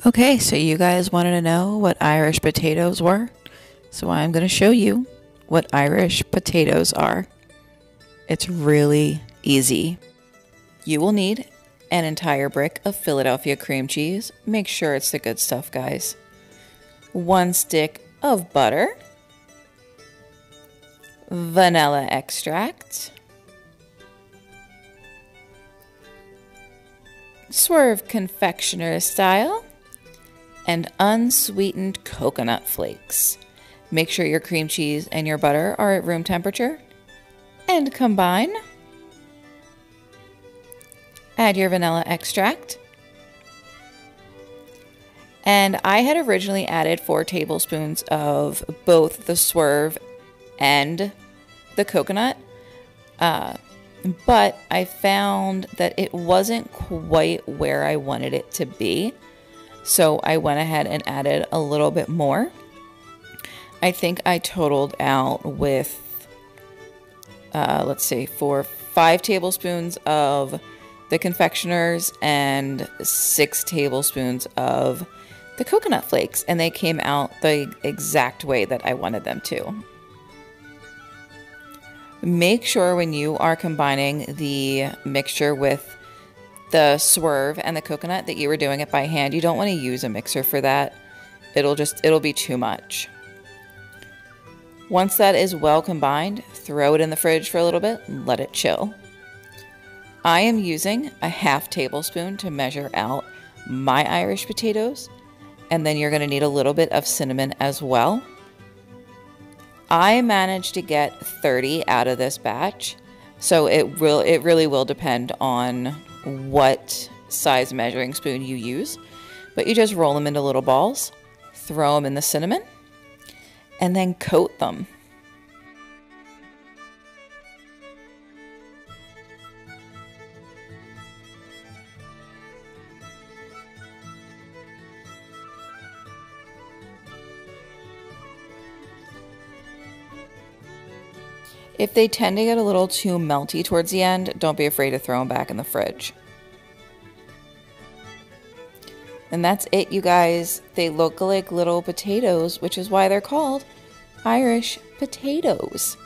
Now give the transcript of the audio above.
Okay, so you guys wanted to know what Irish potatoes were? So I'm going to show you what Irish potatoes are. It's really easy. You will need an entire brick of Philadelphia cream cheese. Make sure it's the good stuff, guys. 1 stick of butter, vanilla extract, Swerve confectioner style, and unsweetened coconut flakes. Make sure your cream cheese and your butter are at room temperature and combine. Add your vanilla extract. And I had originally added 4 tablespoons of both the Swerve and the coconut, but I found that it wasn't quite where I wanted it to be. So I went ahead and added a little bit more. I think I totaled out with, let's see, 5 tablespoons of the confectioners and 6 tablespoons of the coconut flakes, and they came out the exact way that I wanted them to. Make sure when you are combining the mixture with the Swerve and the coconut that you were doing it by hand. You don't want to use a mixer for that. It'll be too much. Once that is well combined, throw it in the fridge for a little bit and let it chill. I am using a ½ tablespoon to measure out my Irish potatoes, and then you're going to need a little bit of cinnamon as well. I managed to get 30 out of this batch, so it really will depend on what size measuring spoon you use, but you just roll them into little balls, throw them in the cinnamon, and then coat them. If they tend to get a little too melty towards the end, don't be afraid to throw them back in the fridge. And that's it, you guys. They look like little potatoes, which is why they're called Irish potatoes.